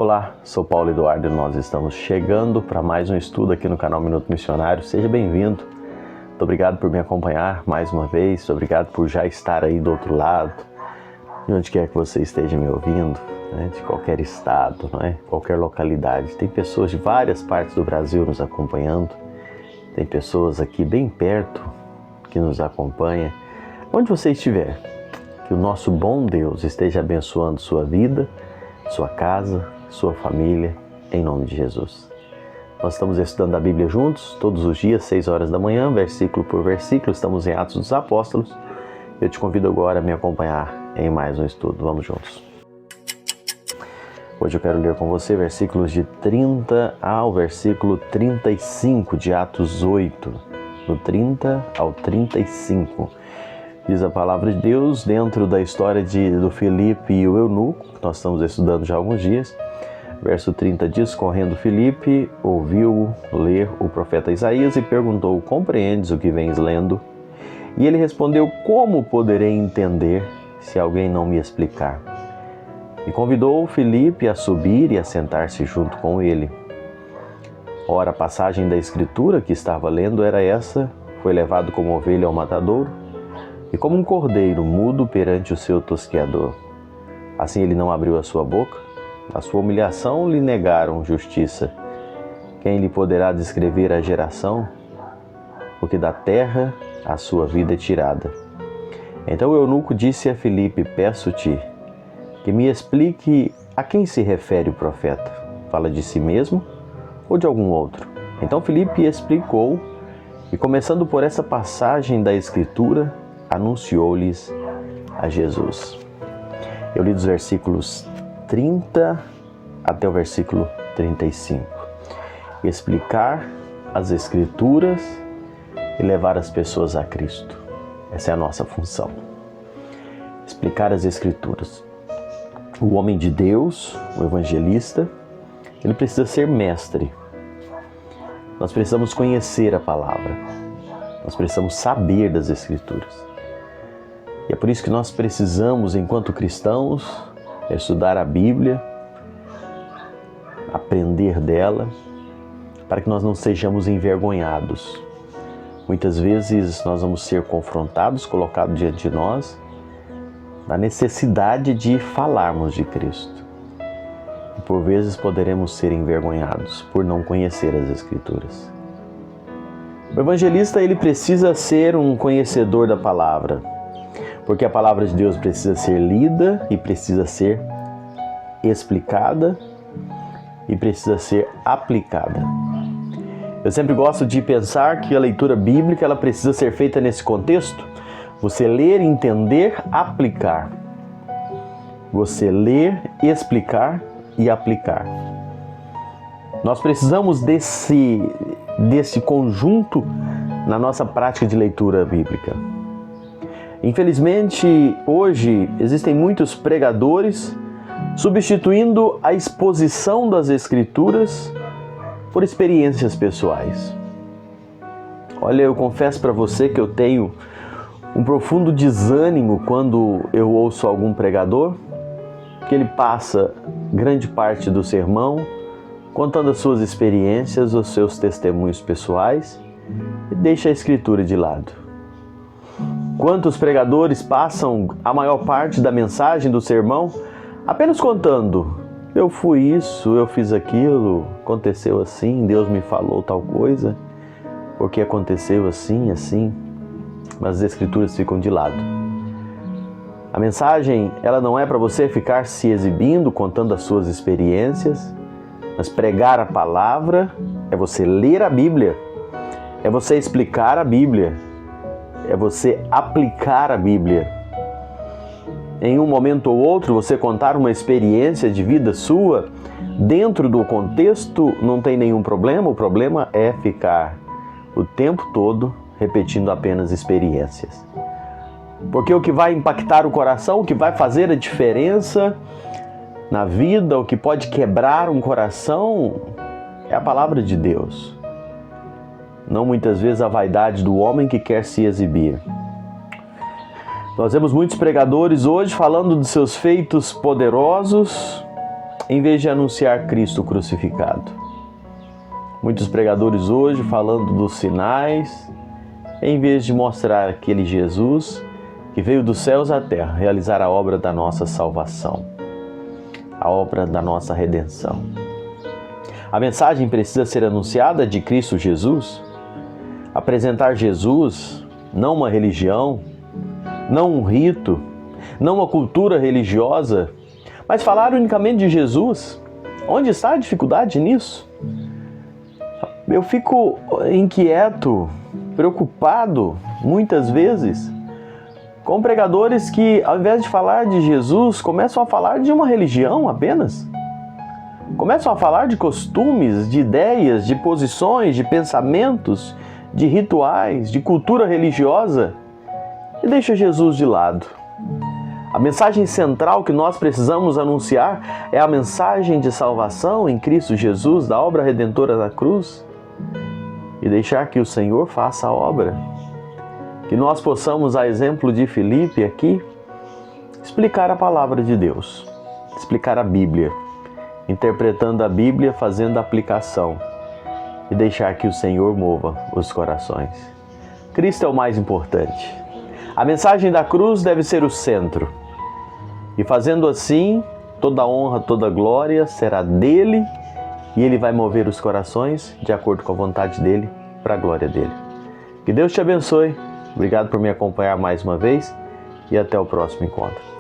Olá, sou Paulo Eduardo e nós estamos chegando para mais um estudo aqui no canal Minuto Missionário. Seja bem-vindo. Muito obrigado por me acompanhar mais uma vez. Obrigado por já estar aí do outro lado, de onde quer que você esteja me ouvindo, né? De qualquer estado, não é? Qualquer localidade. Tem pessoas de várias partes do Brasil nos acompanhando. Tem pessoas aqui bem perto que nos acompanham. Onde você estiver, que o nosso bom Deus esteja abençoando sua vida, sua casa, sua família, em nome de Jesus. Nós estamos estudando a Bíblia juntos, todos os dias, 6 horas da manhã, versículo por versículo. Estamos em Atos dos Apóstolos. Eu te convido agora a me acompanhar em mais um estudo. Vamos juntos. Hoje eu quero ler com você versículos de 30 ao versículo 35 de Atos 8, do 30 ao 35. Diz a palavra de Deus dentro da história do Filipe e o eunuco, que nós estamos estudando já há alguns dias. Verso 30 diz: correndo Filipe, ouviu ler o profeta Isaías e perguntou: compreendes o que vens lendo? E ele respondeu: como poderei entender se alguém não me explicar? E convidou Filipe a subir e a sentar-se junto com ele. Ora, a passagem da escritura que estava lendo era essa: foi levado como ovelha ao matadouro, e como um cordeiro mudo perante o seu tosqueador. Assim ele não abriu a sua boca. A sua humilhação lhe negaram justiça. Quem lhe poderá descrever a geração? Porque da terra a sua vida é tirada. Então o eunuco disse a Filipe: peço-te que me explique a quem se refere o profeta. Fala de si mesmo ou de algum outro? Então Filipe explicou, e começando por essa passagem da Escritura, anunciou-lhes a Jesus. Eu li dos versículos 30 até o versículo 35. Explicar as Escrituras e levar as pessoas a Cristo. Essa é a nossa função. Explicar as Escrituras. O homem de Deus, o evangelista, ele precisa ser mestre. Nós precisamos conhecer a palavra. Nós precisamos saber das Escrituras. E é por isso que nós precisamos, enquanto cristãos, estudar a Bíblia, aprender dela, para que nós não sejamos envergonhados. Muitas vezes nós vamos ser confrontados, colocados diante de nós, na necessidade de falarmos de Cristo. E por vezes poderemos ser envergonhados por não conhecer as Escrituras. O evangelista, ele precisa ser um conhecedor da palavra, porque a palavra de Deus precisa ser lida e precisa ser explicada e precisa ser aplicada. Eu sempre gosto de pensar que a leitura bíblica ela precisa ser feita nesse contexto. Você ler, entender, aplicar. Você ler, explicar e aplicar. Nós precisamos desse conjunto na nossa prática de leitura bíblica. Infelizmente, hoje existem muitos pregadores substituindo a exposição das Escrituras por experiências pessoais. Olha, eu confesso para você que eu tenho um profundo desânimo quando eu ouço algum pregador, que ele passa grande parte do sermão contando as suas experiências, os seus testemunhos pessoais e deixa a Escritura de lado. Quantos pregadores passam a maior parte da mensagem do sermão apenas contando: eu fui isso, eu fiz aquilo, aconteceu assim, Deus me falou tal coisa, porque aconteceu assim, assim, mas as Escrituras ficam de lado. A mensagem, ela não é para você ficar se exibindo, contando as suas experiências, mas pregar a palavra é você ler a Bíblia, é você explicar a Bíblia, é você aplicar a Bíblia. Em um momento ou outro, você contar uma experiência de vida sua, dentro do contexto, não tem nenhum problema. O problema é ficar o tempo todo repetindo apenas experiências. Porque o que vai impactar o coração, o que vai fazer a diferença na vida, o que pode quebrar um coração, é a palavra de Deus. Não muitas vezes a vaidade do homem que quer se exibir. Nós vemos muitos pregadores hoje falando de seus feitos poderosos, em vez de anunciar Cristo crucificado. Muitos pregadores hoje falando dos sinais, em vez de mostrar aquele Jesus que veio dos céus à terra realizar a obra da nossa salvação, a obra da nossa redenção. A mensagem precisa ser anunciada de Cristo Jesus, apresentar Jesus, não uma religião, não um rito, não uma cultura religiosa, mas falar unicamente de Jesus. Onde está a dificuldade nisso? Eu fico inquieto, preocupado, muitas vezes, com pregadores que, ao invés de falar de Jesus, começam a falar de uma religião apenas. Começam a falar de costumes, de ideias, de posições, de pensamentos, de rituais, de cultura religiosa e deixa Jesus de lado. A mensagem central que nós precisamos anunciar é a mensagem de salvação em Cristo Jesus, da obra redentora da cruz, e deixar que o Senhor faça a obra. Que nós possamos, a exemplo de Filipe aqui, explicar a palavra de Deus, explicar a Bíblia, interpretando a Bíblia, fazendo a aplicação e deixar que o Senhor mova os corações. Cristo é o mais importante. A mensagem da cruz deve ser o centro. E fazendo assim, toda honra, toda glória será dele e ele vai mover os corações de acordo com a vontade dele, para a glória dele. Que Deus te abençoe. Obrigado por me acompanhar mais uma vez e até o próximo encontro.